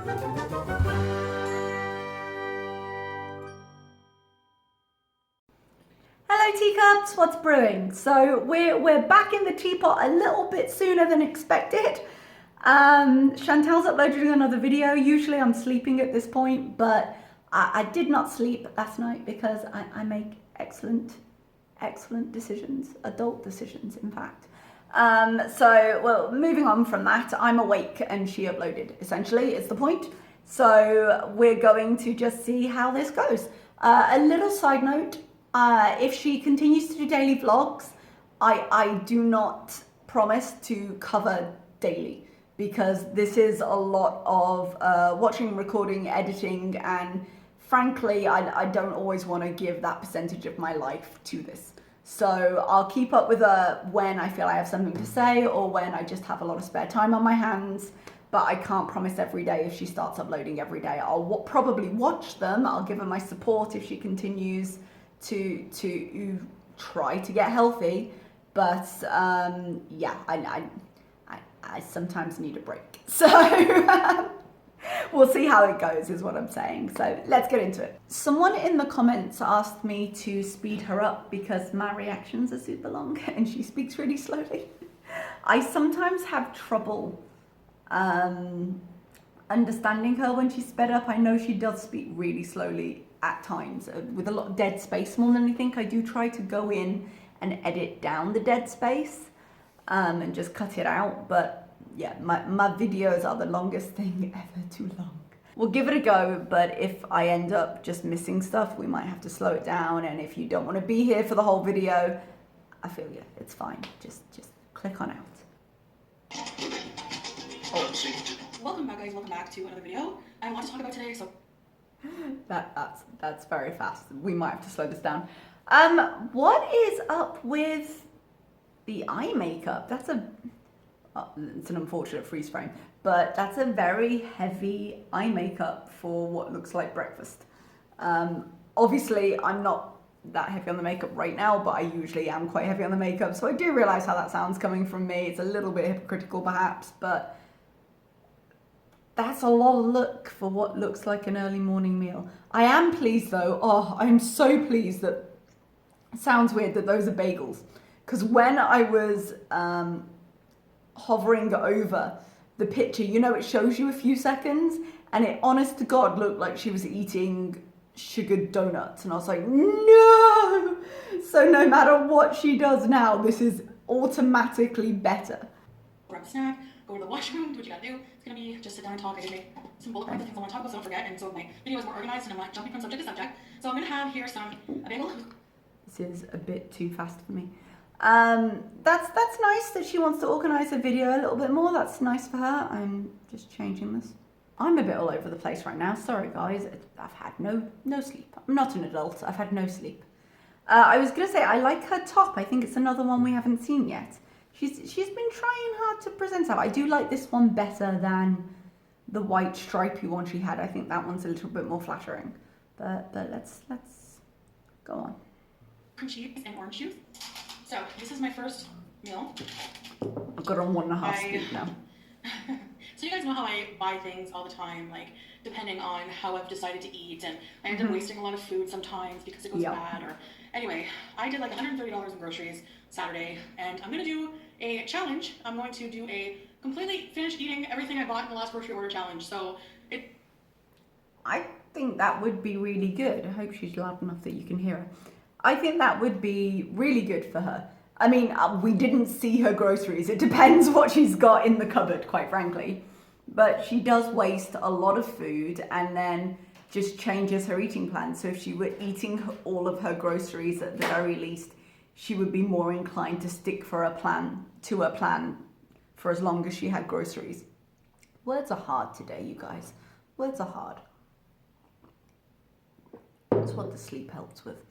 Hello teacups, what's brewing? So we're back in the teapot a little bit sooner than expected. Chantal's uploading another video. Usually I'm sleeping at this point, but I did not sleep last night because I make excellent decisions, adult decisions in fact. Well, moving on from that, I'm awake and she uploaded, essentially, is the point. So we're going to just see how this goes. A little side note, if she continues to do daily vlogs, I do not promise to cover daily, because this is a lot of watching, recording, editing, and frankly, I don't always want to give that percentage of my life to this. So I'll keep up with her when I feel I have something to say or when I just have a lot of spare time on my hands, but I can't promise every day if she starts uploading every day. I'll probably watch them. I'll give her my support if she continues to try to get healthy, but yeah, I sometimes need a break. So we'll see how it goes is what I'm saying. So let's get into it. Someone in the comments asked me to speed her up because my reactions are super long and she speaks really slowly. I sometimes have trouble understanding her when she's sped up. I know she does speak really slowly at times with a lot of dead space more than anything. I do try to go in and edit down the dead space and just cut it out, but yeah, my videos are the longest thing ever too long. We'll give it a go, but if I end up just missing stuff, we might have to slow it down, and if you don't want to be here for the whole video, I feel you, it's fine. Just click on out. Oh. Welcome back guys, welcome back to another video. I want to talk about today, so That's very fast. We might have to slow this down. What is up with the eye makeup? It's an unfortunate freeze frame, but that's a very heavy eye makeup for what looks like breakfast. Obviously, I'm not that heavy on the makeup right now, but I usually am quite heavy on the makeup, so I do realize how that sounds coming from me. It's a little bit hypocritical perhaps, but that's a lot of look for what looks like an early morning meal. I am pleased though, I'm so pleased that, it sounds weird that those are bagels. Because when I was hovering over the picture, you know, it shows you a few seconds, and it honest to God looked like she was eating sugared donuts. And I was like, no! So no matter what she does now, this is automatically better. grab a snack, go to the washroom, do what you gotta do. It's gonna be just sit down and talk. I did make some bullet points of things I want to talk about so I don't forget, and so my video is more organized and I'm not jumping from subject to subject. So I'm gonna have here a bagel. This is a bit too fast for me. That's nice that she wants to organize her video a little bit more. That's nice for her. I'm just changing this. I'm a bit all over the place right now. Sorry guys, I've had no sleep. I'm not an adult, I've had no sleep. I was gonna say, I like her top. I think it's another one we haven't seen yet. She's been trying hard to present out. I do like this one better than the white stripy one she had. I think that one's a little bit more flattering. But let's go on. Cream cheese and orange juice. So this is my first meal. I've got on 1.5 scoop now. So you guys know how I buy things all the time, like depending on how I've decided to eat, and I end up wasting a lot of food sometimes because it goes bad. Or anyway, I did like $130 in groceries Saturday, and I'm gonna do a challenge. I'm going to do a completely finish eating everything I bought in the last grocery order challenge. So I think that would be really good. I hope she's loud enough that you can hear her. I think that would be really good for her. I mean, we didn't see her groceries. It depends what she's got in the cupboard, quite frankly. But she does waste a lot of food and then just changes her eating plan. So if she were eating all of her groceries at the very least, she would be more inclined to stick to her plan for as long as she had groceries. Words are hard today, you guys. Words are hard. That's what the sleep helps with.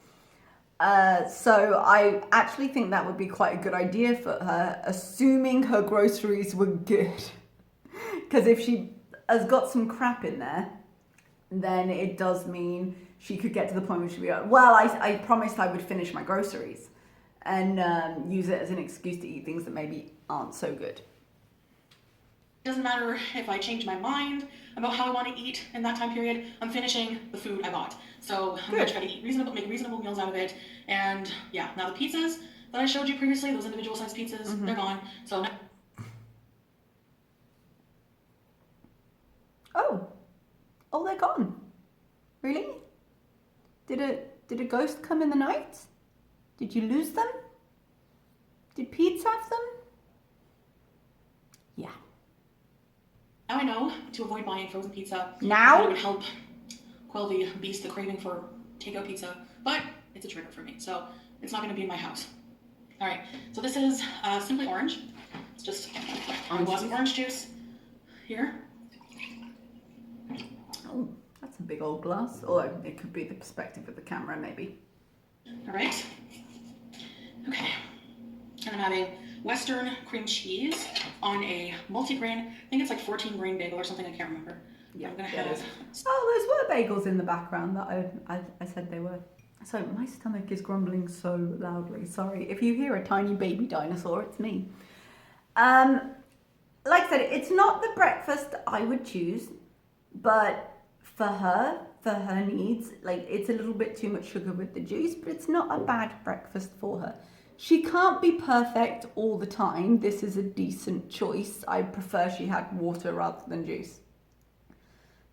So I actually think that would be quite a good idea for her, assuming her groceries were good. Because if she has got some crap in there, then it does mean she could get to the point where she'd be like, well, I promised I would finish my groceries, and use it as an excuse to eat things that maybe aren't so good. doesn't matter if I change my mind about how I want to eat in that time period, I'm finishing the food I bought. So I'm going to try to make reasonable meals out of it. And yeah, now the pizzas that I showed you previously, those individual sized pizzas, they're gone. So now Oh, they're gone. Really? Did a ghost come in the night? Did you lose them? Did Pete have them? Yeah. I know to avoid buying frozen pizza. Now? It would help quell the beast, the craving for takeout pizza, but it's a trigger for me, so it's not going to be in my house. All right, so this is Simply Orange. It's just a glass of orange juice here. Oh, that's a big old glass. Or it could be the perspective of the camera, maybe. All right. Okay. And I'm having Western cream cheese on a multi-grain, I think it's like 14-grain bagel or something, I can't remember. Yeah, I'm gonna have... Oh, those were bagels in the background that I said they were. So my stomach is grumbling so loudly. Sorry. If you hear a tiny baby dinosaur, it's me. Like I said, it's not the breakfast I would choose, but for her needs, like it's a little bit too much sugar with the juice, but it's not a bad breakfast for her. She can't be perfect all the time. This is a decent choice. I prefer she had water rather than juice.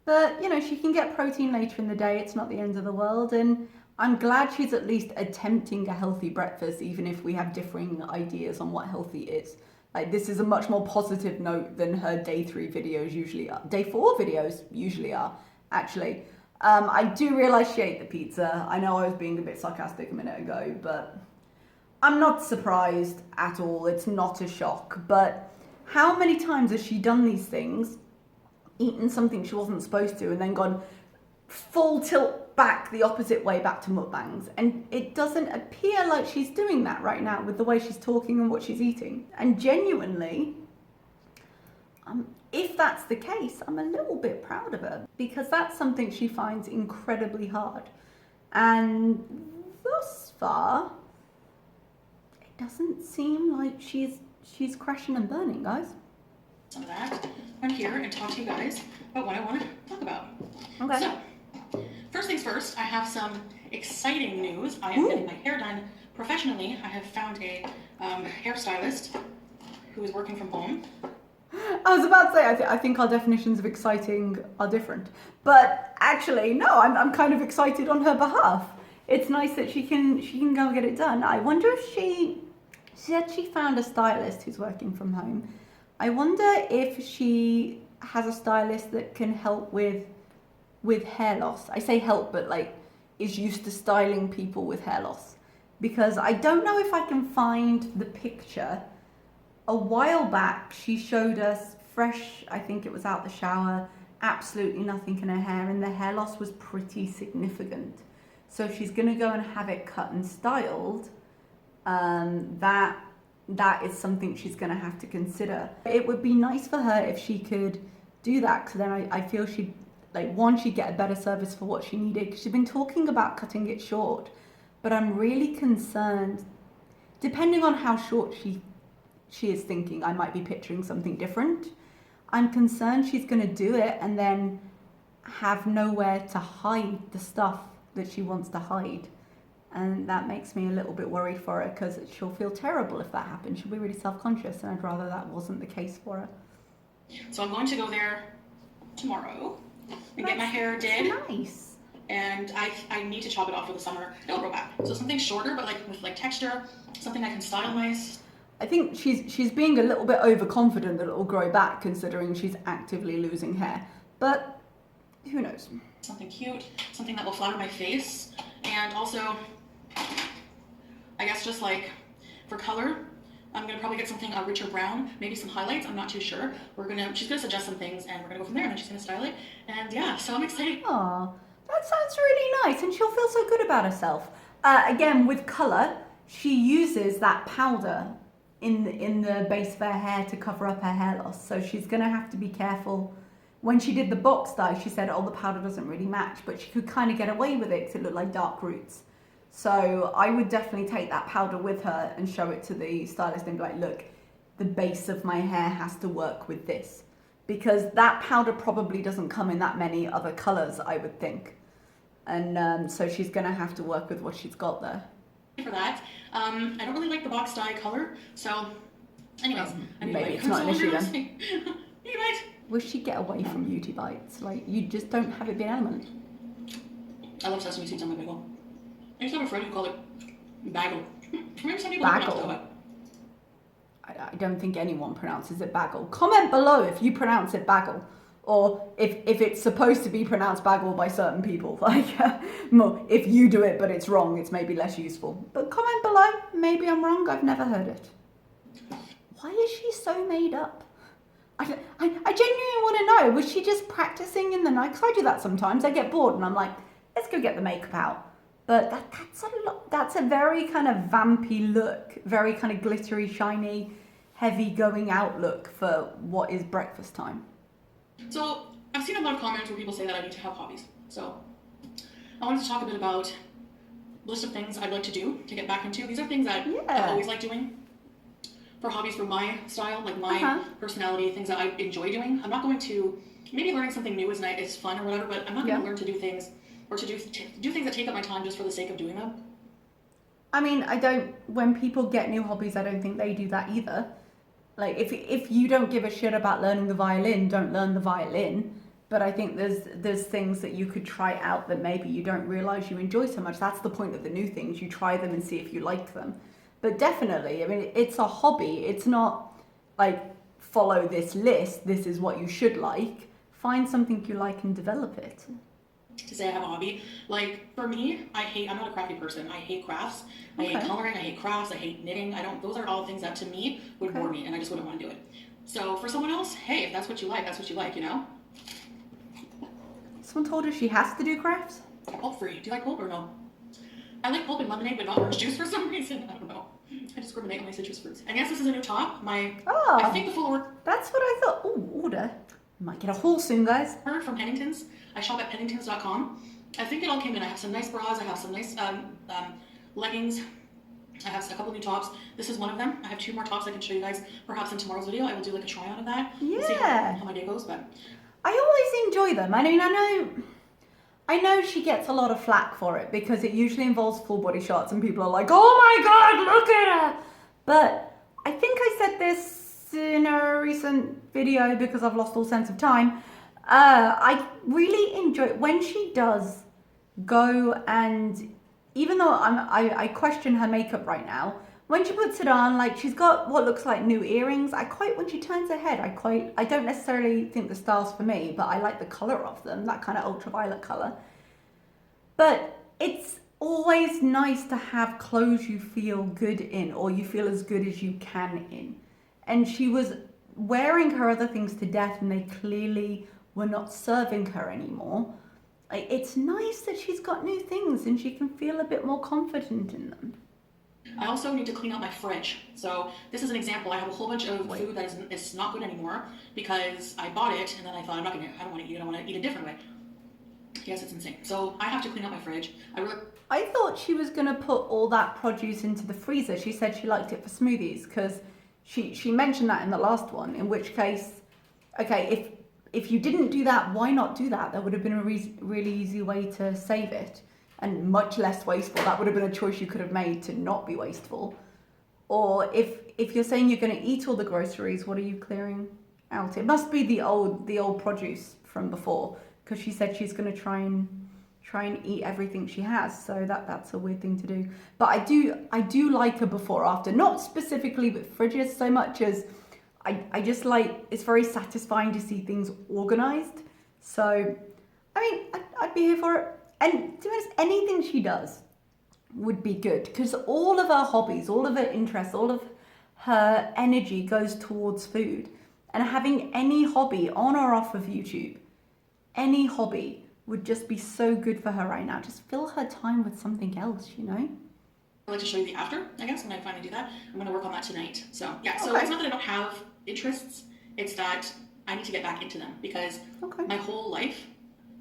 But, you know, she can get protein later in the day. It's not the end of the world. And I'm glad she's at least attempting a healthy breakfast, even if we have differing ideas on what healthy is. Like, this is a much more positive note than her day 3 videos usually are. Day 4 videos usually are, actually. I do realise she ate the pizza. I know I was being a bit sarcastic a minute ago, but I'm not surprised at all. It's not a shock. But how many times has she done these things, eaten something she wasn't supposed to, and then gone full tilt back the opposite way back to mukbangs? And it doesn't appear like she's doing that right now with the way she's talking and what she's eating. And genuinely, if that's the case, I'm a little bit proud of her, because that's something she finds incredibly hard. And thus far, it doesn't seem like she's crashing and burning, guys. Some of that on here and talk to you guys about what I want to talk about. Okay. So, first things first, I have some exciting news. I am getting my hair done professionally. I have found a hairstylist who is working from home. I was about to say, I think our definitions of exciting are different. But actually, no, I'm kind of excited on her behalf. It's nice that she can go and get it done. I wonder if she said she found a stylist who's working from home. I wonder if she has a stylist that can help with hair loss. I say help, but like is used to styling people with hair loss. Because I don't know if I can find the picture. A while back, she showed us fresh, I think it was out the shower, absolutely nothing in her hair, and the hair loss was pretty significant. So if she's going to go and have it cut and styled, that is something she's going to have to consider. It would be nice for her if she could do that, because then I feel she'd get a better service for what she needed. Because she's been talking about cutting it short, but I'm really concerned, depending on how short she is thinking, I might be picturing something different. I'm concerned she's going to do it and then have nowhere to hide the stuff that she wants to hide. And that makes me a little bit worried for her, because she'll feel terrible if that happens. She'll be really self-conscious, and I'd rather that wasn't the case for her. So I'm going to go there tomorrow and get my hair did. Nice. And I need to chop it off for the summer. It'll grow back. So something shorter, but like with like texture, something I can style nice. I think she's being a little bit overconfident that it'll grow back, considering she's actively losing hair. But who knows? Something cute, something that will flatter my face, and also, I guess just like for color, I'm gonna probably get something a richer brown, maybe some highlights. I'm not too sure. She's gonna suggest some things, and we're gonna go from there. And then she's gonna style it, and yeah, so I'm excited. Aw, that sounds really nice, and she'll feel so good about herself. Again, with color, she uses that powder in the base of her hair to cover up her hair loss. So she's gonna have to be careful. When she did the box dye, she said, oh, the powder doesn't really match, but she could kind of get away with it because it looked like dark roots. So I would definitely take that powder with her and show it to the stylist and be like, look, the base of my hair has to work with this. because that powder probably doesn't come in that many other colors, I would think. And so she's going to have to work with what she's got there. For that, I don't really like the box dye color, so anyways, I need maybe it's not an issue then. You might. Wish she'd get away from Beauty Bites. Like, you just don't have it be an element. I love sesame seeds on my bagel. I used to have a friend who called it bagel. Maybe some people pronounce it. I don't think anyone pronounces it bagel. Comment below if you pronounce it bagel, or if it's supposed to be pronounced bagel by certain people. Like, if you do it but it's wrong, it's maybe less useful. But comment below. Maybe I'm wrong. I've never heard it. Why is she so made up? I genuinely want to know. Was she just practicing in the night? Because I do that sometimes. I get bored and I'm like, let's go get the makeup out. But that's a very kind of vampy look, very kind of glittery, shiny, heavy going out look for what is breakfast time. So I've seen a lot of comments where people say that I need to have hobbies. So I wanted to talk a bit about a list of things I'd like to do to get back into. These are things that I've always liked doing. For hobbies for my style, like my personality, things that I enjoy doing. I'm not going to, maybe learning something new is fun or whatever, but I'm not going to learn to do things or to do things that take up my time just for the sake of doing them. I mean, when people get new hobbies, I don't think they do that either. Like, if you don't give a shit about learning the violin, don't learn the violin. But I think there's things that you could try out that maybe you don't realize you enjoy so much. That's the point of the new things. You try them and see if you like them. But definitely, I mean, it's a hobby. It's not like, follow this list, this is what you should like. Find something you like and develop it. To say I have a hobby, like for me, I'm not a crafty person. I hate crafts. I hate coloring. I hate crafts. I hate knitting. Those are all things that to me would bore me and I just wouldn't want to do it. So for someone else, hey, if that's what you like, that's what you like, you know? Someone told her she has to do crafts? Pulp free. Do you like pulp or no? I like pulp and lemonade, but not orange juice for some reason. I don't know. I discriminate on my citrus fruits. And yes, this is a new top. I think the full order. That's what I thought. Oh, order. Might get a haul soon, guys. From Pennington's. I shop at penningtons.com. I think it all came in. I have some nice bras. I have some nice leggings. I have a couple new tops. This is one of them. I have 2 more tops I can show you guys. Perhaps in tomorrow's video, I will do like a try on of that. Yeah. See how my day goes. But I always enjoy them. I mean, I know she gets a lot of flack for it because it usually involves full body shots and people are like, oh my God, look at her. But I think I said this in a recent video because I've lost all sense of time. I really enjoy it when she does go, and even though I question her makeup right now, when she puts it on, like, she's got what looks like new earrings. When she turns her head, I don't necessarily think the style's for me, but I like the color of them, that kind of ultraviolet color. But it's always nice to have clothes you feel good in, or you feel as good as you can in. And she was wearing her other things to death and they clearly were not serving her anymore. Like, it's nice that she's got new things and she can feel a bit more confident in them. I also need to clean out my fridge. So this is an example. I have a whole bunch of food that is not good anymore because I bought it and then I thought I don't want to eat it. I want to eat a different way. Yes, it's insane. So I have to clean out my fridge. I thought she was going to put all that produce into the freezer. She said she liked it for smoothies because she mentioned that in the last one, in which case, okay, if you didn't do that, why not do that? That would have been a really easy way to save it and much less wasteful. That would have been a choice you could have made to not be wasteful. Or if you're saying you're going to eat all the groceries, what are you clearing out? It must be the old produce from before, because she said she's going to try and eat everything she has. So that's a weird thing to do. But I do like a before after, not specifically with fridges so much as I just like, it's very satisfying to see things organized. So, I mean, I'd be here for it. And to be honest, anything she does would be good because all of her hobbies, all of her interests, all of her energy goes towards food. And having any hobby on or off of YouTube, any hobby would just be so good for her right now. Just fill her time with something else, you know? I'd like to show you the after, I guess, when I finally do that. I'm going to work on that tonight. So, yeah, so okay. It's not that I don't have interests, it's that I need to get back into them because my whole life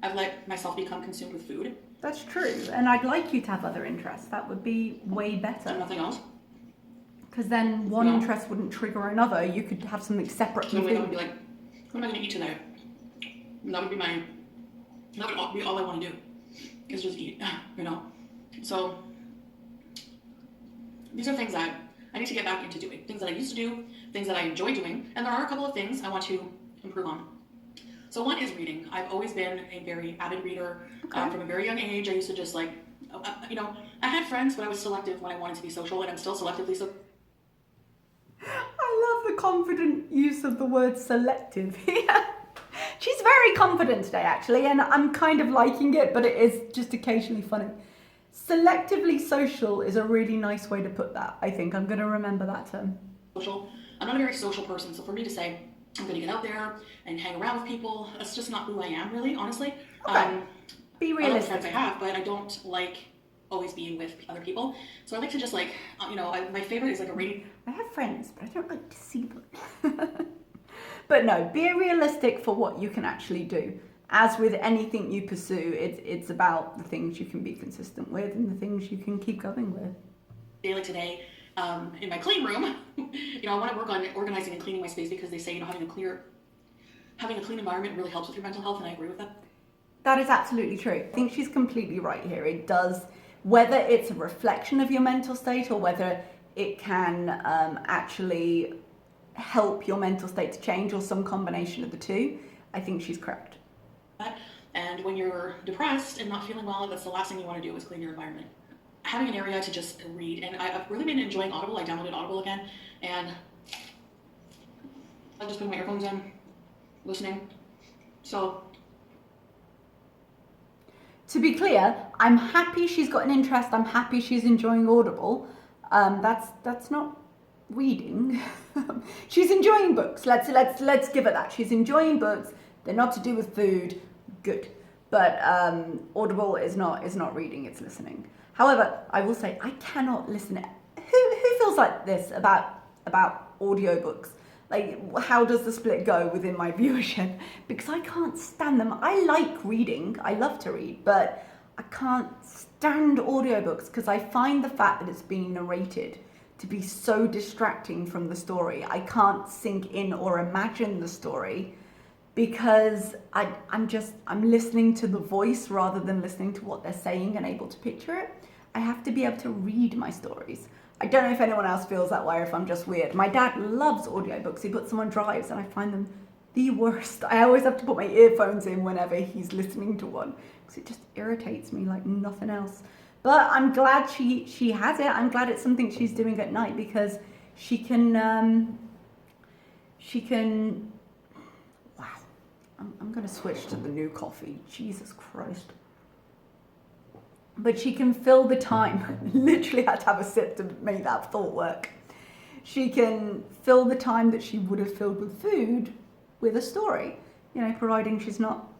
I've let myself become consumed with food. That's true, and I'd like you to have other interests. That would be way better. And nothing else? Because then one interest wouldn't trigger another. You could have something separate from food. I would be like, what am I going to eat today? And that would be all I want to do, is just eat, you know? So these are things that I need to get back into doing, things that I used to do, things that I enjoy doing, and there are a couple of things I want to improve on. So one is reading. I've always been a very avid reader. From a very young age. I used to just like, you know, I had friends, but I was selective when I wanted to be social, and I'm still selectively so. I love the confident use of the word selective. She's very confident today, actually, and I'm kind of liking it, but it is just occasionally funny. Selectively social is a really nice way to put that. I think I'm going to remember that term. Social. I'm not a very social person, so for me to say I'm going to get out there and hang around with people, that's just not who I am, really, honestly. Okay. Be realistic. I love friends I have, but I don't like always being with other people. So I like to just like, you know, my favorite is like a reading. I have friends, but I don't like to see them. But no, be realistic for what you can actually do. As with anything you pursue, it's about the things you can be consistent with and the things you can keep going with. Day like today, in my clean room, you know, I want to work on organizing and cleaning my space because they say, you know, having a clean environment really helps with your mental health, and I agree with that. That is absolutely true. I think she's completely right here. It does, whether it's a reflection of your mental state or whether it can actually help your mental state to change or some combination of the two, I think she's correct. And when you're depressed and not feeling well, that's the last thing you want to do is clean your environment. Having an area to just read, and I've really been enjoying Audible. I downloaded Audible again, and I've just put my earphones in, listening. So, to be clear, I'm happy she's got an interest. I'm happy she's enjoying Audible. That's not reading. She's enjoying books. Let's give her that. She's enjoying books. They're not to do with food. Good. But Audible is not reading. It's listening. However, I will say I cannot listen. Who feels like this about audiobooks? Like, how does the split go within my viewership? Because I can't stand them. I like reading. I love to read, but I can't stand audiobooks because I find the fact that it's being narrated to be so distracting from the story. I can't sink in or imagine the story because I'm listening to the voice rather than listening to what they're saying and able to picture it. I have to be able to read my stories. I don't know if anyone else feels that way or if I'm just weird. My dad loves audiobooks. He puts them on drives and I find them the worst. I always have to put my earphones in whenever he's listening to one because it just irritates me like nothing else. But I'm glad she has it. I'm glad it's something she's doing at night because she can, wow. I'm going to switch to the new coffee. Jesus Christ. But she can fill the time. Literally had to have a sip to make that thought work. She can fill the time that she would have filled with food with a story, you know, providing she's not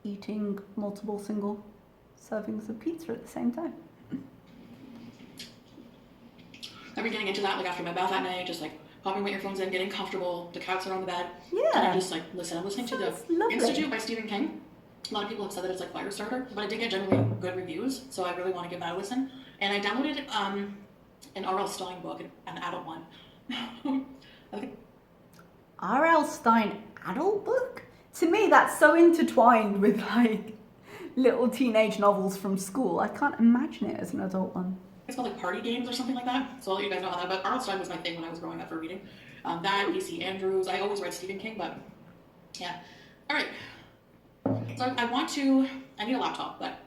eating multiple single servings of pizza at the same time. I've been getting into that, like after my bath at night, just like popping my earphones in, getting comfortable. The cats are on the bed. Yeah. And I just like listen. I'm listening to the lovely. Institute by Stephen King. A lot of people have said that it's like fire starter, but I did get generally good reviews, so I really want to give that a listen. And I downloaded an R.L. Stein book, an adult one. R.L. Stein adult book? To me, that's so intertwined with like little teenage novels from school. I can't imagine it as an adult one. It's called like Party Games or something like that. So I'll let you guys know how that. But R.L. Stein was my thing when I was growing up for reading. That, B.C. Andrews. I always read Stephen King, but yeah. All right. So I need a laptop, but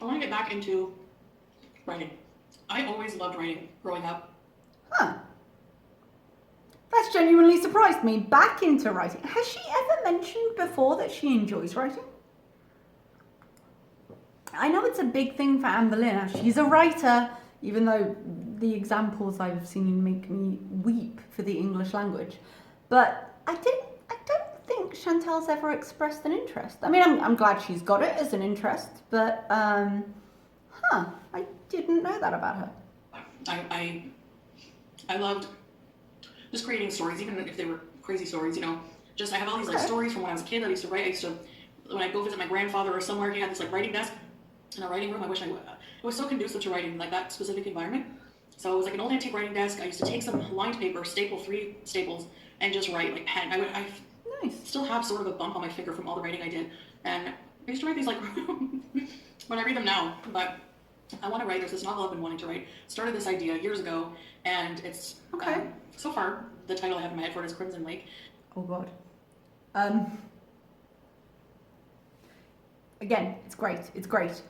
I want to get back into writing. I always loved writing growing up. Huh. That's genuinely surprised me. Back into writing. Has she ever mentioned before that she enjoys writing? I know it's a big thing for Anne Boleyn. She's a writer, even though the examples I've seen make me weep for the English language. But I don't think Chantal's ever expressed an interest. I mean, I'm glad she's got it as an interest, but I didn't know that about her. I loved just creating stories, even if they were crazy stories, you know. Just I have all these like stories from when I was a kid that I used to write. When I go visit my grandfather or somewhere, he had this like writing desk in a writing room. I wish it was so conducive to writing, like that specific environment. So it was like an old antique writing desk. I used to take some lined paper, staple 3 staples, and just write like pen. Nice. Still have sort of a bump on my finger from all the writing I did. And I used to write these like, when I read them now, but I want to write. There's this novel I've been wanting to write. Started this idea years ago, and it's, okay. So far, the title I have in my head for it is Crimson Lake. Oh God. Again, it's great. It's great.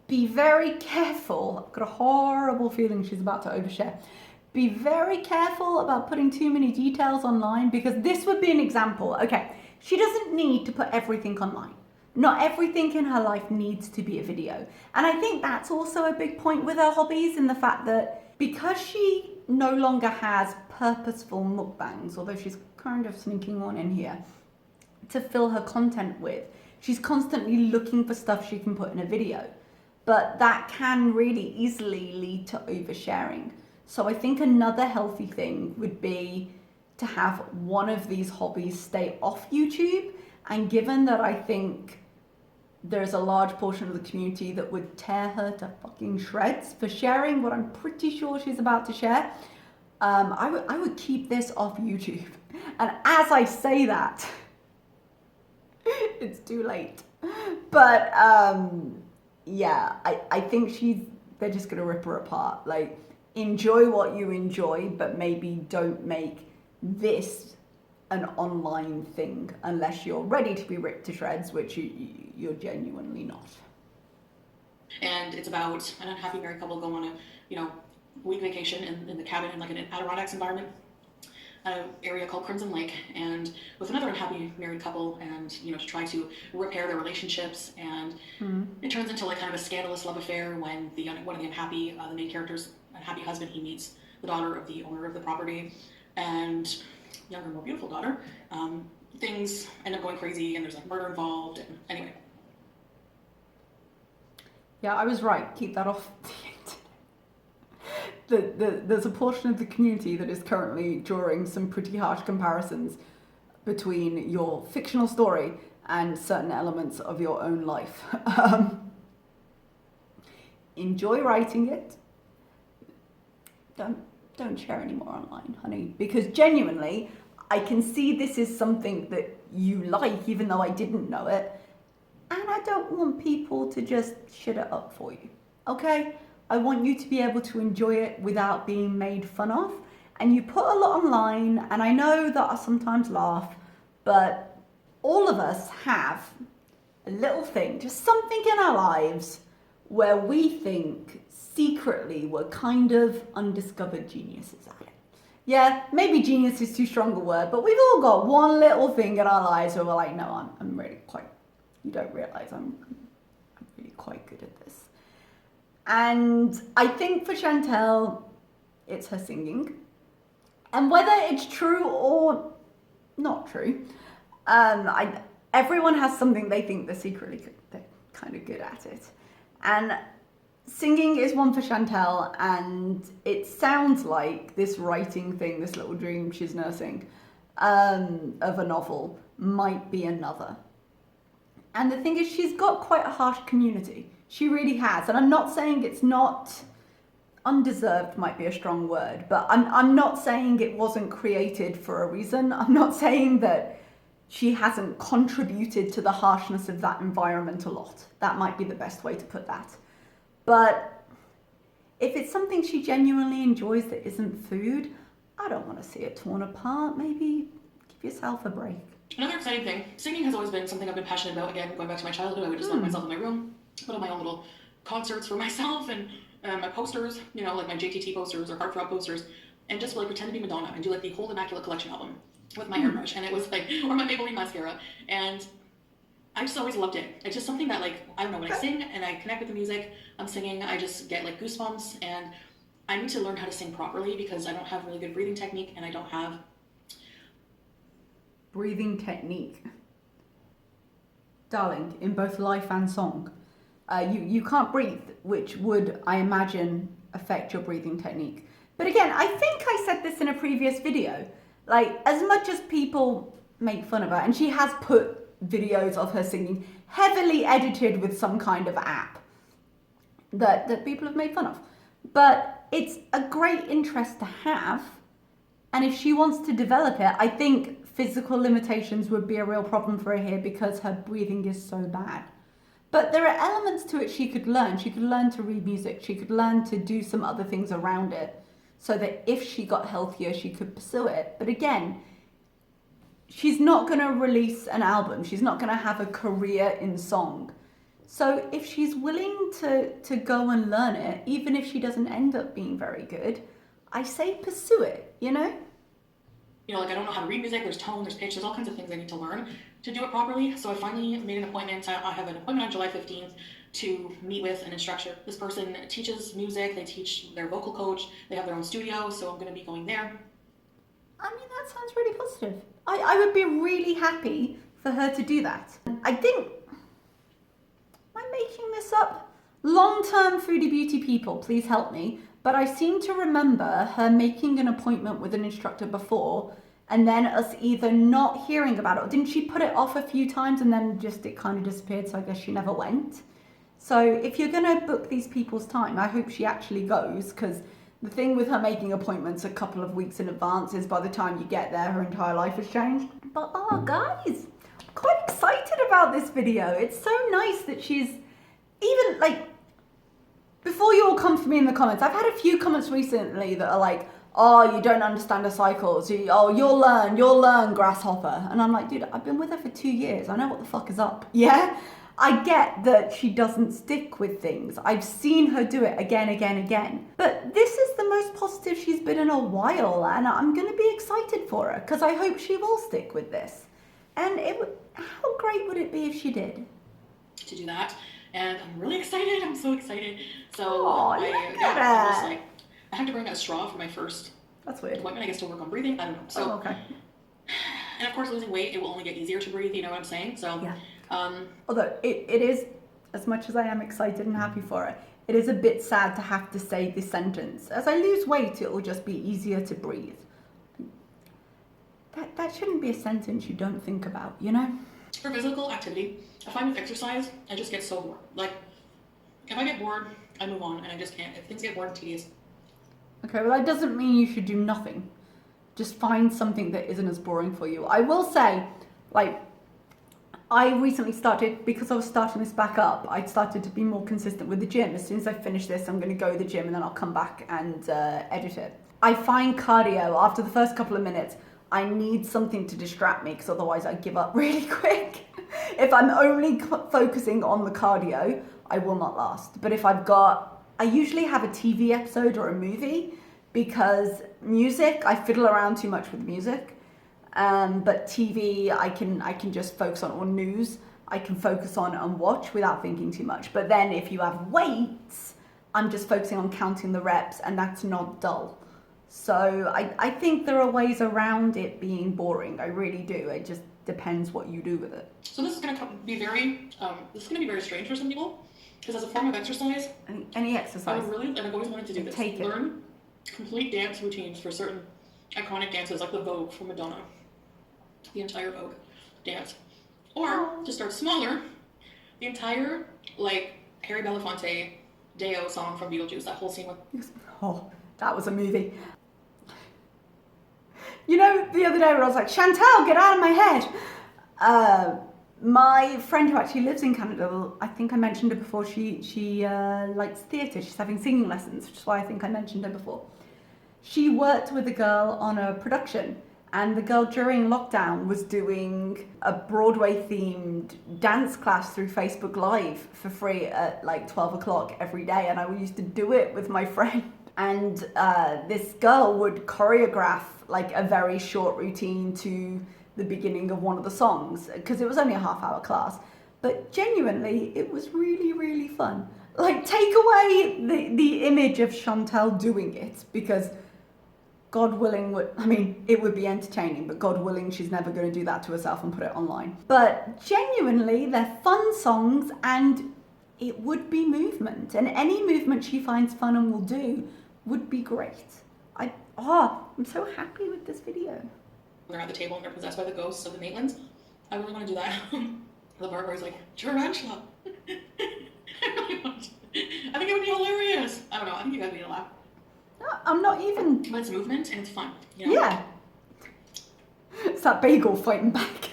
Be very careful. I've got a horrible feeling she's about to overshare. Be very careful about putting too many details online, because this would be an example. Okay, she doesn't need to put everything online. Not everything in her life needs to be a video. And I think that's also a big point with her hobbies, in the fact that because she no longer has purposeful mukbangs, although she's kind of sneaking one in here, to fill her content with, she's constantly looking for stuff she can put in a video. But that can really easily lead to oversharing. So I think another healthy thing would be to have one of these hobbies stay off YouTube. And given that I think there's a large portion of the community that would tear her to fucking shreds for sharing what I'm pretty sure she's about to share, I would keep this off YouTube. And as I say that, it's too late. But yeah, I think they're just gonna rip her apart. Like, enjoy what you enjoy, but maybe don't make this an online thing unless you're ready to be ripped to shreds, which you're genuinely not. And it's about an unhappy married couple go on a, week vacation in the cabin in like an Adirondacks environment, an area called Crimson Lake, and with another unhappy married couple, and to try to repair their relationships, and it turns into like kind of a scandalous love affair when one of the the main character's unhappy husband, he meets the daughter of the owner of the property, and younger, more beautiful daughter. Things end up going crazy, and there's like murder involved, and anyway. Yeah, I was right. Keep that off the internet. There's a portion of the community that is currently drawing some pretty harsh comparisons between your fictional story and certain elements of your own life. Enjoy writing it. Don't share anymore online, honey, because genuinely, I can see this is something that you like, even though I didn't know it. And I don't want people to just shit it up for you, okay? I want you to be able to enjoy it without being made fun of. And you put a lot online, and I know that I sometimes laugh, but all of us have a little thing, just something in our lives where we think secretly we're kind of undiscovered geniuses at it. Yeah, maybe genius is too strong a word, but we've all got one little thing in our lives where we're like, no, I'm really quite, you don't realize I'm really quite good at this. And I think for Chantal, it's her singing. And whether it's true or not true, everyone has something they think they're secretly good, they're kind of good at it. And singing is one for Chantal, and it sounds like this writing thing, this little dream she's nursing, of a novel might be another. And the thing is, she's got quite a harsh community. She really has. And I'm not saying it's not undeserved, might be a strong word, but I'm not saying it wasn't created for a reason. I'm not saying that she hasn't contributed to the harshness of that environment a lot. That might be the best way to put that. But if it's something she genuinely enjoys that isn't food, I don't want to see it torn apart. Maybe give yourself a break. Another exciting thing, singing has always been something I've been passionate about. Again, going back to my childhood, I would just lock myself in my room, put on my own little concerts for myself, and my posters, like my JTT posters or Heartthrob posters, and just like pretend to be Madonna and do like the whole Immaculate Collection album with my hairbrush, and it was like, or my Maybelline mascara, and I just always loved it. It's just something that, like, I don't know, when I sing and I connect with the music I'm singing, I just get like goosebumps, and I need to learn how to sing properly because I don't have really good breathing technique, and I don't have breathing technique. Darling, in both life and song, you can't breathe, which would, I imagine, affect your breathing technique. But again, I think I said this in a previous video, like, as much as people make fun of her, and she has put videos of her singing heavily edited with some kind of app that people have made fun of, but it's a great interest to have, and if she wants to develop it, I think physical limitations would be a real problem for her here because her breathing is so bad. But there are elements to it she could learn. She could learn to read music. She could learn to do some other things around it so that if she got healthier, she could pursue it. But again, she's not going to release an album. She's not going to have a career in song. So if she's willing to go and learn it, even if she doesn't end up being very good, I say pursue it, you know? You know, like I don't know how to read music, there's tone, there's pitch, there's all kinds of things I need to learn to do it properly. So I finally made an appointment. I have an appointment on July 15th to meet with an instructor. This person teaches music, they teach their vocal coach, they have their own studio, so I'm going to be going there. I mean, that sounds really positive. I would be really happy for her to do that. I think, am I making this up? Long-term Foodie Beauty people, please help me. But I seem to remember her making an appointment with an instructor before and then us either not hearing about it, or didn't she put it off a few times and then just it kind of disappeared, so I guess she never went. So if you're going to book these people's time, I hope she actually goes, because the thing with her making appointments a couple of weeks in advance is by the time you get there, her entire life has changed. But oh guys, I'm quite excited about this video. It's so nice that she's even like, before you all come for me in the comments, I've had a few comments recently that are like, oh, you don't understand her cycles. Oh, you'll learn, grasshopper. And I'm like, dude, I've been with her for 2 years. I know what the fuck is up. Yeah? I get that she doesn't stick with things. I've seen her do it again. But this is the most positive she's been in a while, and I'm going to be excited for her because I hope she will stick with this. And how great would it be if she did? To do that. And I'm really excited. I'm so excited. So I have to bring a straw for my first appointment, I guess, to work on breathing. I don't know. So, okay. And of course, losing weight, it will only get easier to breathe. You know what I'm saying? So, yeah. Although it is, as much as I am excited and happy for it, it is a bit sad to have to say this sentence. As I lose weight, it will just be easier to breathe. That shouldn't be a sentence you don't think about, you know? For physical activity, I find with exercise, I just get so bored. Like, if I get bored, I move on, and I just can't. If things get bored, tedious. Okay, well that doesn't mean you should do nothing. Just find something that isn't as boring for you. I will say, like, I recently started, because I was starting this back up, I started to be more consistent with the gym. As soon as I finish this, I'm going to go to the gym and then I'll come back and edit it. I find cardio, after the first couple of minutes, I need something to distract me because otherwise I give up really quick. If I'm only focusing on the cardio, I will not last. But if I usually have a TV episode or a movie, because music, I fiddle around too much with music. But TV, I can just focus on, or news, I can focus on and watch without thinking too much. But then if you have weights, I'm just focusing on counting the reps, and that's not dull. So I think there are ways around it being boring. I really do. It just depends what you do with it. So this is going to be very strange for some people, because as a form of exercise, any exercise, I've always wanted to do this. Learn complete dance routines for certain iconic dances, like the Vogue from Madonna, the entire Vogue dance, or to start smaller, the entire like Harry Belafonte Deo song from Beetlejuice, that whole scene with. Oh, that was a movie. You know, the other day where I was like, Chantal, get out of my head. My friend who actually lives in Canada, I think I mentioned her before, she likes theatre. She's having singing lessons, which is why I think I mentioned her before. She worked with a girl on a production, and the girl during lockdown was doing a Broadway-themed dance class through Facebook Live for free at like 12 o'clock every day, and I used to do it with my friend. And this girl would choreograph like a very short routine to the beginning of one of the songs, because it was only a half-hour class. But genuinely, it was really, really fun. Like, take away the image of Chantal doing it, because God willing, it would be entertaining, but God willing, she's never going to do that to herself and put it online. But genuinely, they're fun songs, and it would be movement. And any movement she finds fun and will do would be great. I'm so happy with this video. They're at the table and they're possessed by the ghosts of the Maitlands. I really want to do that. The part where he's like, tarantula. I really want to. I think it would be hilarious. I don't know. I think you guys need to laugh. No, I'm not even. But it's movement and it's fun. You know? Yeah. It's that bagel fighting back.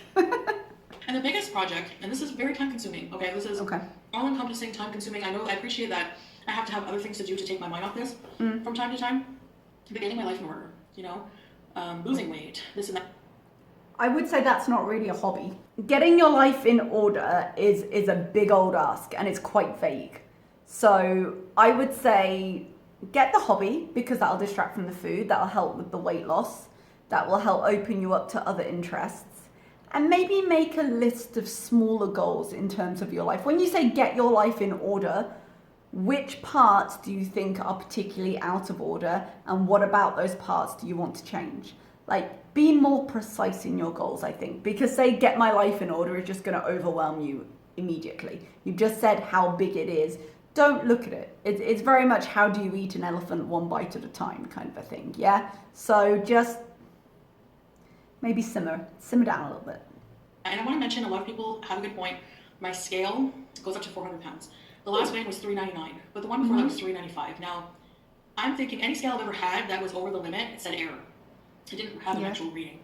And the biggest project, and this is very time consuming, okay? This is all encompassing, time consuming. I know, I appreciate that I have to have other things to do to take my mind off this from time to time. But getting my life in order, you know? Losing weight, this and that. I would say that's not really a hobby. Getting your life in order is a big old ask, and it's quite vague. So I would say get the hobby, because that'll distract from the food, that'll help with the weight loss, that will help open you up to other interests, and maybe make a list of smaller goals in terms of your life. When you say get your life in order, which parts do you think are particularly out of order, and what about those parts do you want to change? Like, be more precise in your goals, I think, because say get my life in order is just going to overwhelm you immediately. You've just said how big it is. Don't look at it. It's very much how do you eat an elephant one bite at a time kind of a thing, yeah? So just maybe simmer down a little bit. And I want to mention, a lot of people have a good point. My scale goes up to 400 pounds. The last weight was $399, but the one before that was $395. Now, I'm thinking any scale I've ever had that was over the limit, it said error. It didn't have an actual reading.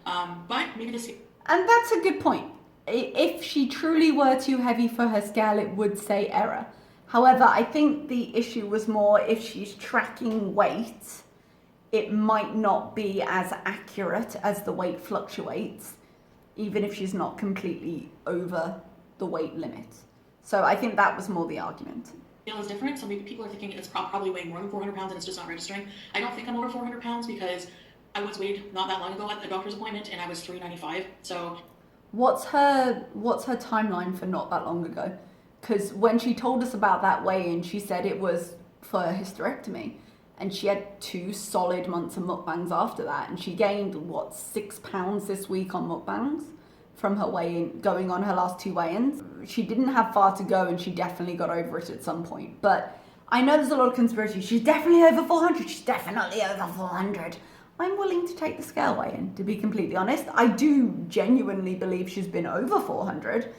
But maybe this... And that's a good point. If she truly were too heavy for her scale, it would say error. However, I think the issue was more if she's tracking weight, it might not be as accurate as the weight fluctuates, even if she's not completely over the weight limit. So I think that was more the argument. Scale is different, so maybe people are thinking it's probably weighing more than 400 pounds and it's just not registering. I don't think I'm over 400 pounds because I was weighed not that long ago at the doctor's appointment and I was 395. So what's her timeline for not that long ago? Because when she told us about that weigh-in, she said it was for a hysterectomy, and she had 2 solid months of mukbangs after that, and she gained 6 pounds this week on mukbangs from her weigh-in, going on her last 2 weigh-ins. She didn't have far to go, and she definitely got over it at some point. But I know there's a lot of conspiracy. She's definitely over 400. She's definitely over 400. I'm willing to take the scale weigh-in, to be completely honest. I do genuinely believe she's been over 400,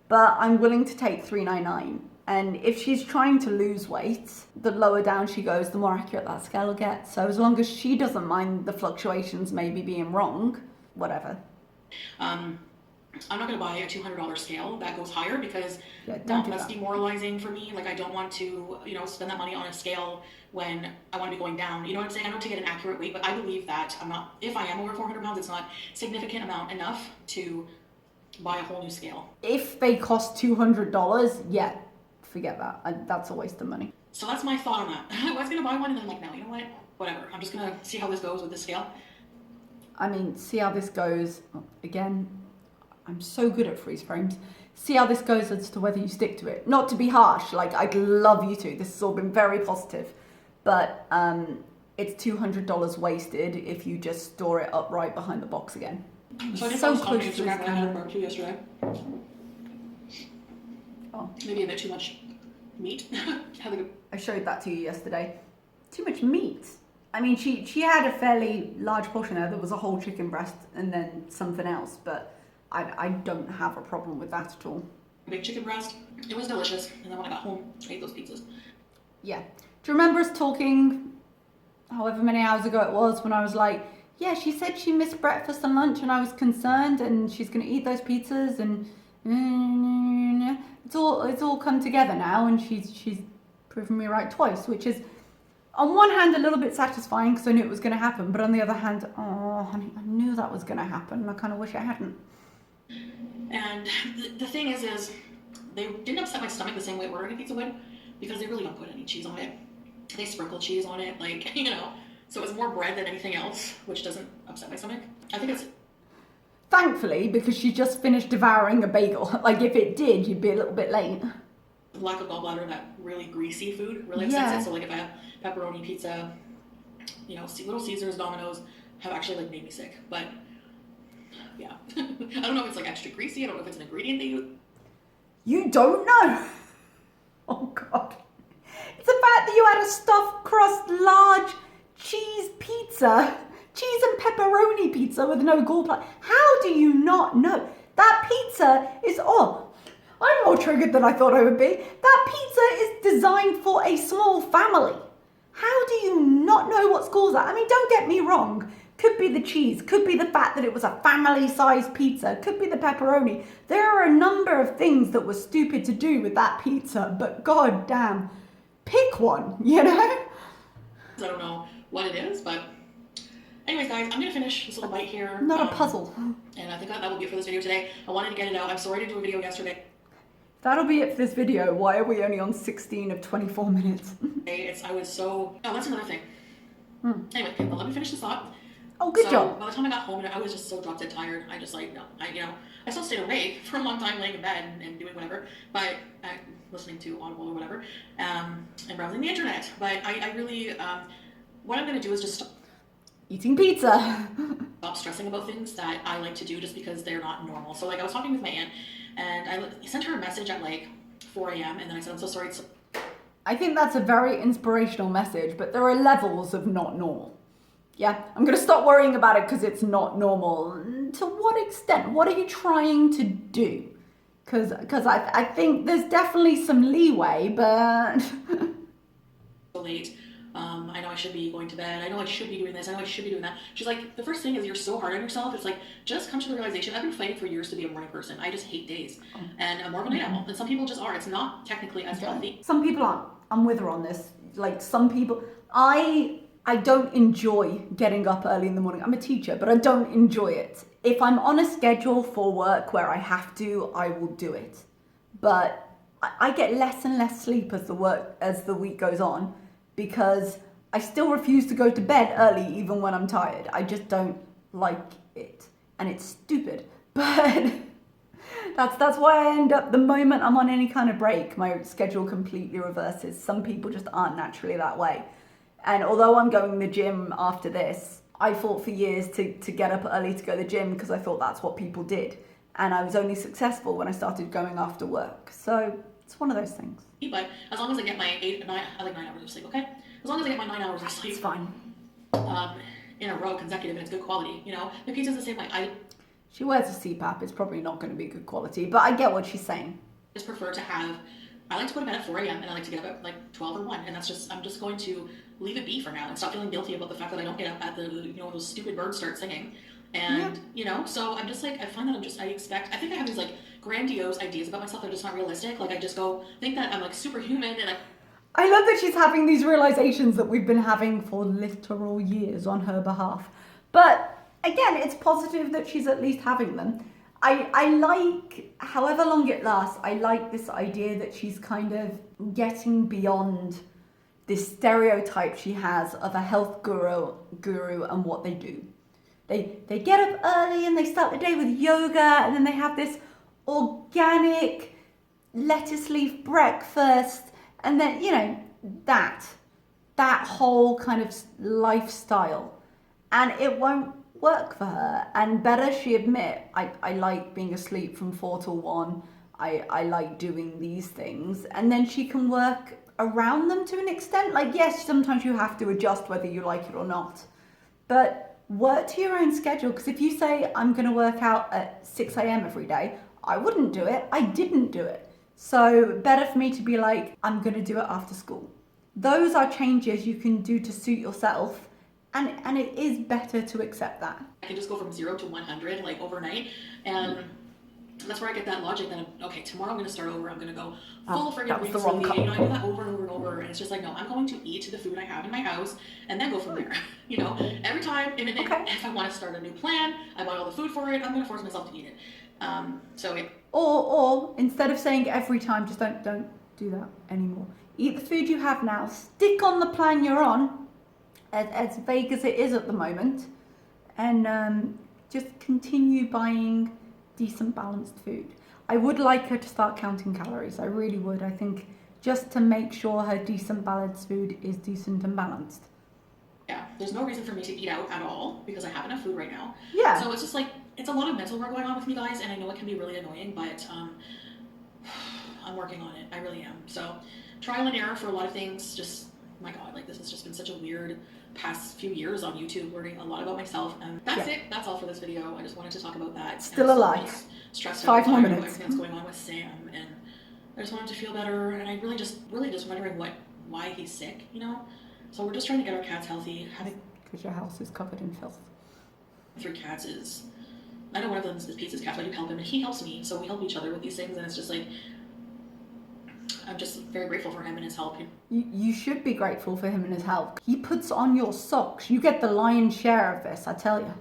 but I'm willing to take 399. And if she's trying to lose weight, the lower down she goes, the more accurate that scale will get. So as long as she doesn't mind the fluctuations maybe being wrong, whatever. I'm not going to buy a $200 scale that goes higher because that's demoralizing for me. Like, I don't want to, spend that money on a scale when I want to be going down. You know what I'm saying? I don't to get an accurate weight, but I believe that if I am over 400 pounds, it's not significant amount enough to buy a whole new scale. If they cost $200, yeah, forget that. That's a waste of money. So that's my thought on that. I was going to buy one and then I'm like, no, you know what? Whatever. I'm just going to see how this goes with this scale. I mean, see how this goes. Again, I'm so good at freeze frames. See how this goes as to whether you stick to it. Not to be harsh, like I'd love you to. This has all been very positive. But it's $200 wasted if you just store it upright behind the box again. So I did post on Instagram when I had a barbecue yesterday. Oh. Maybe a bit too much meat. I showed that to you yesterday. Too much meat. I mean, she had a fairly large portion there. There was a whole chicken breast and then something else, but I don't have a problem with that at all. Big chicken breast. It was delicious. And then when I got home, I ate those pizzas. Yeah. Do you remember us talking however many hours ago it was when I was like, yeah, she said she missed breakfast and lunch and I was concerned and she's going to eat those pizzas and it's all come together now and she's proven me right twice, which is on one hand a little bit satisfying because I knew it was going to happen, but on the other hand, oh honey, I knew that was going to happen and I kind of wish I hadn't. And the thing is they didn't upset my stomach the same way ordering a pizza would because they really don't put any cheese on it. They sprinkle cheese on it, like, so it's more bread than anything else, which doesn't upset my stomach. I think it's... Thankfully, because she just finished devouring a bagel. Like, if it did, you'd be a little bit late. Lack of gallbladder, that really greasy food really upsets it. So, like, if I have pepperoni pizza, Little Caesars, Domino's have actually, like, made me sick. But, yeah. I don't know if it's, like, extra greasy. I don't know if it's an ingredient they use. You don't know? Oh, God. It's the fact that you had a stuffed crust large cheese pizza, cheese and pepperoni pizza with no gallbladder. How do you not know? That pizza is, I'm more triggered than I thought I would be. That pizza is designed for a small family. How do you not know what scores that? I mean, don't get me wrong. could be the cheese, could be the fact that it was a family-sized pizza, could be the pepperoni. There are a number of things that were stupid to do with that pizza, but god damn, pick one, you know? I don't know what it is, but anyways, guys, I'm gonna finish this little bite here. Not a puzzle. And I think that will be it for this video today. I wanted to get it out. I'm sorry to do a video yesterday. That'll be it for this video. Why are we only on 16 of 24 minutes? I was so... Oh, that's another thing. Anyway, okay, well, let me finish this up. Oh, good job. By the time I got home, I was just so drop dead tired. I just like, no, I still stayed awake for a long time laying in bed and doing whatever, but listening to Audible or whatever, and browsing the internet. But I really, what I'm going to do is just eating pizza. Stop stressing about things that I like to do just because they're not normal. So like I was talking with my aunt and I sent her a message at like 4 a.m. and then I said, I'm so sorry. I think that's a very inspirational message, but there are levels of not normal. Yeah, I'm going to stop worrying about it because it's not normal. To what extent? What are you trying to do? Because I think there's definitely some leeway, but... So late. I know I should be going to bed. I know I should be doing this. I know I should be doing that. She's like, the first thing is you're so hard on yourself. It's like, just come to the realization. I've been fighting for years to be a morning person. I just hate days. And I'm more of a night owl. And some people just are. It's not technically as healthy. Some people aren't. I'm with her on this. Like some people, I don't enjoy getting up early in the morning. I'm a teacher, but I don't enjoy it. If I'm on a schedule for work where I have to, I will do it. But I get less and less sleep as the week goes on because I still refuse to go to bed early even when I'm tired. I just don't like it. And it's stupid. But that's why I end up, the moment I'm on any kind of break, my schedule completely reverses. Some people just aren't naturally that way. And although I'm going to the gym after this, I fought for years to get up early to go to the gym because I thought that's what people did. And I was only successful when I started going after work. So it's one of those things. But as long as I get my 9 hours of sleep, okay? As long as I get my 9 hours of sleep. It's fine. In a row, consecutive, and it's good quality, you know? The pizza's the same way. She wears a CPAP. It's probably not going to be good quality, but I get what she's saying. I just prefer to have... I like to go to bed at 4 a.m. and I like to get up at like 12 or 1, and I'm just going to leave it be for now and stop feeling guilty about the fact that I don't get up at those stupid birds start singing. And, so I'm just like, I find that I think I have these like grandiose ideas about myself that are just not realistic. Like I just think that I'm like superhuman and I love that she's having these realizations that we've been having for literal years on her behalf. But again, it's positive that she's at least having them. I like, however long it lasts, I like this idea that she's kind of getting beyond this stereotype she has of a health guru and what they do. They get up early and they start the day with yoga and then they have this organic lettuce leaf breakfast and then, that whole kind of lifestyle. And it won't work for her, and better she admit, I like being asleep from 4 till 1, I like doing these things, and then she can work around them to an extent. Like yes, sometimes you have to adjust whether you like it or not, but work to your own schedule, because if you say I'm going to work out at 6 a.m. every day, I wouldn't do it. I didn't do it. So better for me to be like, I'm going to do it after school. Those are changes you can do to suit yourself. And it is better to accept that. I can just go from 0 to 100 like overnight, and that's where I get that logic that okay, tomorrow I'm going to start over. I'm going to go full friggin' wing smoothie. I do that over and over and over, and it's just like no, I'm going to eat the food I have in my house and then go from there. Every time. And if I want to start a new plan, I buy all the food for it. I'm going to force myself to eat it. Or instead of saying every time, just don't do that anymore. Eat the food you have now. Stick on the plan you're on. As vague as it is at the moment, and just continue buying decent balanced food. I would like her to start counting calories. I really would. I think just to make sure her decent balanced food is decent and balanced. Yeah, there's no reason for me to eat out at all because I have enough food right now. Yeah. So it's just like, it's a lot of mental work going on with me, guys, and I know it can be really annoying, but I'm working on it. I really am. So trial and error for a lot of things. Just, my God, like this has just been such a weird past few years on YouTube, learning a lot about myself, and that's it. That's all for this video. I just wanted to talk about that. Still alive. Stressed 5 more minutes. Everything that's going on with Sam, and I just wanted to feel better, and I really just wondering why he's sick, So we're just trying to get our cats healthy. Because your house is covered in filth. 3 cats is, I know one of them is Pete's cat, so I do help him, and he helps me, so we help each other with these things, and it's just like, I'm just very grateful for him and his help. You should be grateful for him and his help. He puts on your socks. You get the lion's share of this, I tell you.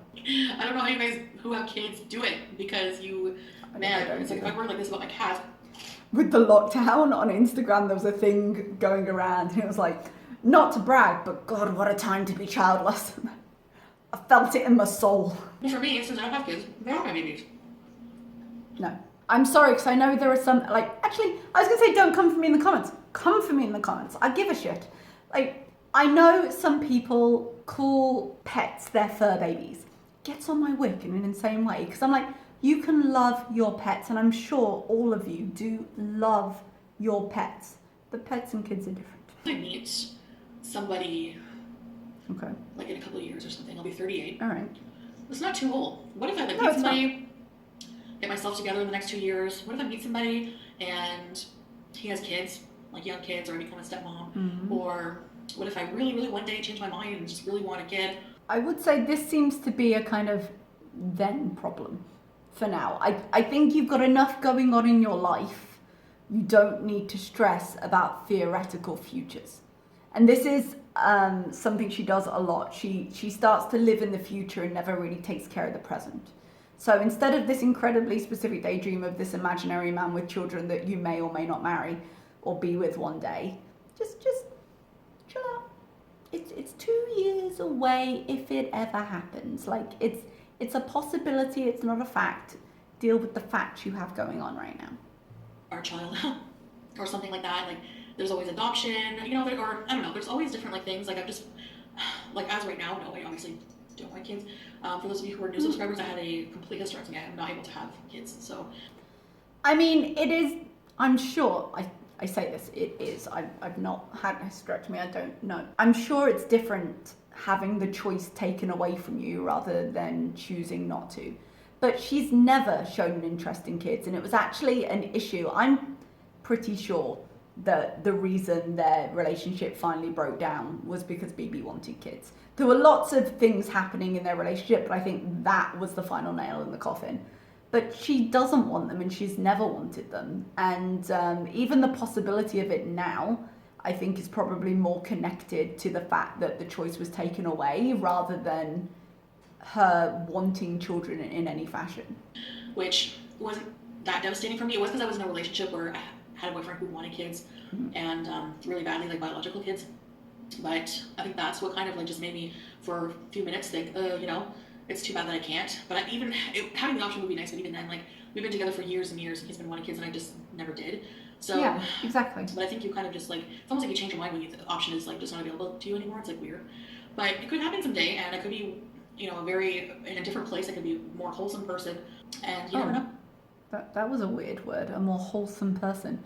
I don't know how you guys who have kids do it, because it's like if I were like this about my cat. With the lockdown on Instagram, there was a thing going around, and it was like, not to brag, but God, what a time to be childless. I felt it in my soul. Well, for me, since I don't have kids, they are my babies. No. I'm sorry, because I know there are some, like, actually, I was going to say don't come for me in the comments. Come for me in the comments. I give a shit. Like, I know some people call pets their fur babies. Gets on my wick in an insane way, because I'm like, you can love your pets, and I'm sure all of you do love your pets. But pets and kids are different. I meet somebody, okay, like in a couple of years or something. I'll be 38. All right. It's not too old. What if I meet somebody, get myself together in the next 2 years? What if I meet somebody and he has kids, like young kids, or I become a stepmom? Mm-hmm. Or what if I really, really one day change my mind and just really want a kid? I would say this seems to be a kind of then problem for now. I think you've got enough going on in your life. You don't need to stress about theoretical futures. And this is something she does a lot. She starts to live in the future and never really takes care of the present. So instead of this incredibly specific daydream of this imaginary man with children that you may or may not marry or be with one day, just chill out. It's 2 years away if it ever happens. Like, it's a possibility, it's not a fact. Deal with the facts you have going on right now. Our child, or something like that. Like, there's always adoption, or I don't know, there's always different like things. Like, I've just, like, as right now, no, I obviously don't want kids. For those of you who are new subscribers, I had a complete hysterectomy. I'm not able to have kids, so. I mean, it is, I'm sure, I say this, it is. I've not had a hysterectomy, I don't know. I'm sure it's different having the choice taken away from you rather than choosing not to. But she's never shown an interest in kids, and it was actually an issue. I'm pretty sure that the reason their relationship finally broke down was because BB wanted kids. There were lots of things happening in their relationship, but I think that was the final nail in the coffin. But she doesn't want them, and she's never wanted them. And even the possibility of it now, I think, is probably more connected to the fact that the choice was taken away rather than her wanting children in any fashion. Which wasn't that devastating for me. It was because I was in a relationship where I had a boyfriend who wanted kids, and really badly, like biological kids. But I think that's what kind of like just made me, for a few minutes, think, it's too bad that I can't. But having the option would be nice. But even then, like, we've been together for years and years, and he's been wanting kids, and I just never did. So yeah, exactly. But I think you kind of just like, it's almost like you change your mind when the option is like just not available to you anymore. It's like weird, but it could happen someday, and I could be, in a different place. I could be a more wholesome person, and you never know. That was a weird word, a more wholesome person.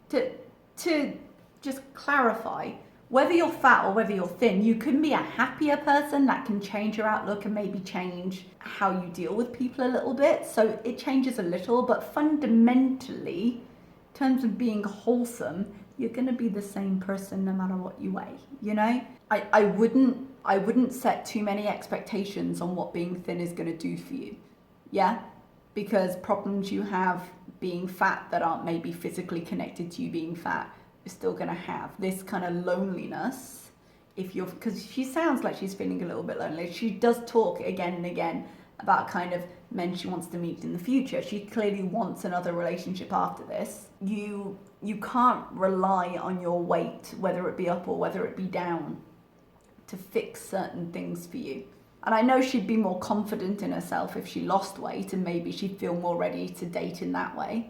To just clarify, whether you're fat or whether you're thin, you can be a happier person. That can change your outlook and maybe change how you deal with people a little bit. So it changes a little, but fundamentally, in terms of being wholesome, you're going to be the same person no matter what you weigh, I wouldn't set too many expectations on what being thin is going to do for you. Yeah? Because problems you have being fat that aren't maybe physically connected to you being fat, you're still going to have this kind of loneliness because she sounds like she's feeling a little bit lonely. She does talk again and again about kind of men she wants to meet in the future. She clearly wants another relationship after this. You can't rely on your weight, whether it be up or whether it be down, to fix certain things for you. And I know she'd be more confident in herself if she lost weight, and maybe she'd feel more ready to date in that way.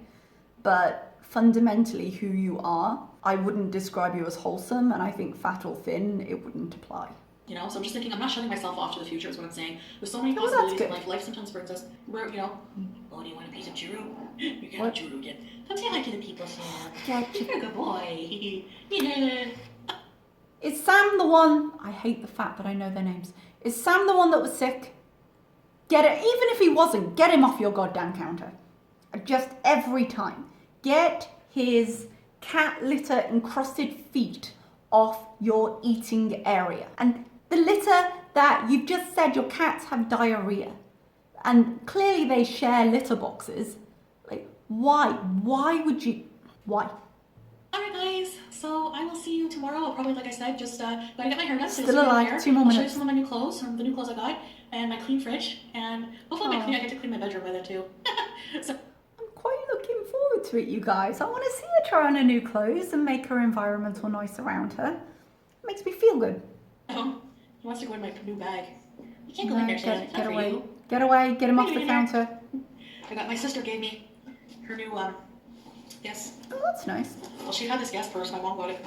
But fundamentally, who you are, I wouldn't describe you as wholesome, and I think fat or thin, it wouldn't apply. So I'm just thinking, I'm not shutting myself off to the future is what I'm saying. There's so many possibilities in life. Life sometimes brings us where, do you want a piece of churro? You get a churro again. Come say hi to the people, Sam. You're a good boy. Is Sam the one, I hate the fact that I know their names, is Sam the one that was sick? Get it, even if he wasn't, get him off your goddamn counter. Just every time. Get his cat litter encrusted feet off your eating area. And the litter that you've just said your cats have diarrhea. And clearly they share litter boxes. Like, why? Why would you? Why? Alright guys, so I will see you tomorrow. I'll probably, like I said, just gotta get my hair done. Still alive, 2 more I'll show you minutes. some of my new clothes, the new clothes I got, and my clean fridge, and hopefully I get to clean my bedroom by then too. So I'm quite looking forward to it, you guys. I want to see her try on her new clothes and make her environmental noise around her. It makes me feel good. he wants to go in my new bag. You can't go in there, Shannon. Get away. Get away. Get him off the counter. My sister gave me her new, yes. Oh, that's nice. Well, she had this guest purse. My mom got it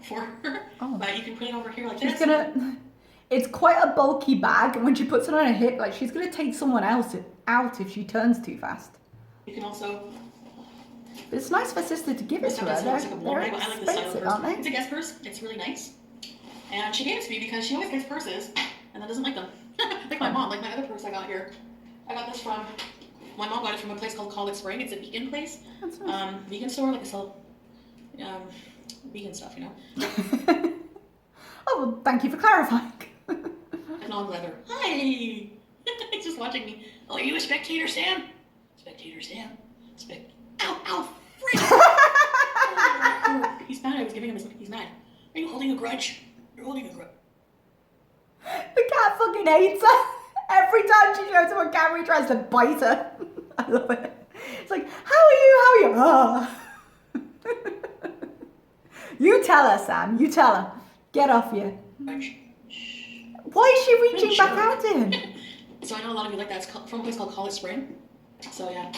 for her. Oh. But you can put it over here like She's this. gonna... It's quite a bulky bag, and when she puts it on her hip, like, she's gonna take someone else out if she turns too fast. You can also... But it's nice for sister to give it to her. They're expensive, aren't they? It's a guest purse. It's really nice. And she gave it to me because she always gets purses and then doesn't like them. Like my mom, like my other purse I got here. I got this from... My mom got it from a place called Call It Spring. It's a vegan place. That's nice. Vegan store, like I sell vegan stuff, you know. Oh, well, thank you for clarifying. Non-leather. Hi! He's just watching me. Oh, are you a spectator, Sam? Spectator, Sam. Ow, ow, frick! He's mad. I was giving him his... He's mad. Are you holding a grudge? You're holding a grudge. The cat fucking hates her. Every time she shows him on camera, he tries to bite her. I love it. It's like, how are you? How are you? Oh. You tell her, Sam. You tell her. Get off you. Why is she reaching back out to him? So I know a lot of you like that. It's from a place called Call It Spring. So yeah.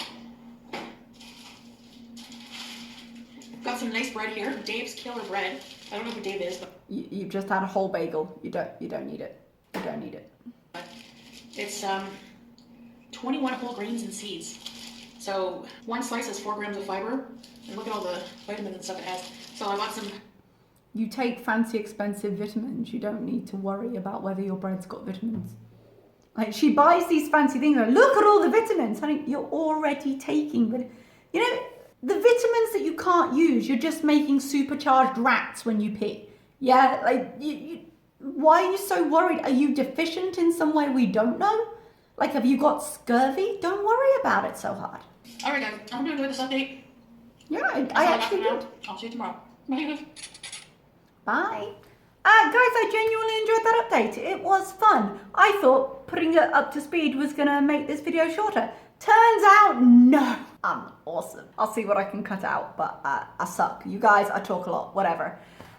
Got some nice bread here. Dave's Killer Bread. I don't know who Dave is, but You've just had a whole bagel. You don't need it. You don't need it. It's 21 whole grains and seeds. So one slice has 4 grams of fiber. And look at all the vitamins and stuff it has. So I want some... You take fancy expensive vitamins. You don't need to worry about whether your bread's got vitamins. Like, she buys these fancy things. Like, look at all the vitamins. Honey, you're already taking the... You know, the vitamins that you can't use, you're just making supercharged rats when you pee. Yeah, like, why are you so worried? Are you deficient in some way we don't know? Like, have you got scurvy? Don't worry about it so hard. All right, guys. I'm going to enjoy this update. Yeah, I actually did. I'll see you tomorrow. Bye. Bye. Guys, I genuinely enjoyed that update. It was fun. I thought putting it up to speed was going to make this video shorter. Turns out, no. I'm awesome. I'll see what I can cut out, but I suck. You guys, I talk a lot, whatever.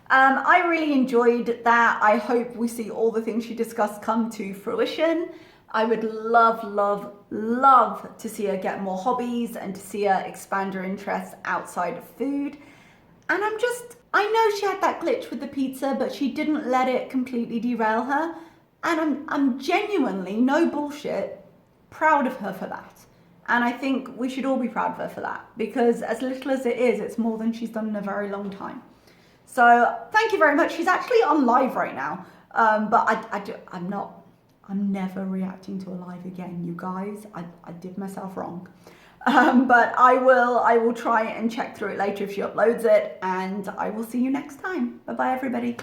I really enjoyed that. I hope we see all the things she discussed come to fruition. I would love, love, love to see her get more hobbies and to see her expand her interests outside of food. And I know she had that glitch with the pizza, but she didn't let it completely derail her. And I'm genuinely, no bullshit, proud of her for that. And I think we should all be proud of her for that, because as little as it is, it's more than she's done in a very long time. So thank you very much. She's actually on live right now, but I'm never reacting to a live again, you guys. I did myself wrong. But I will try and check through it later if she uploads it, and I will see you next time. Bye bye, everybody.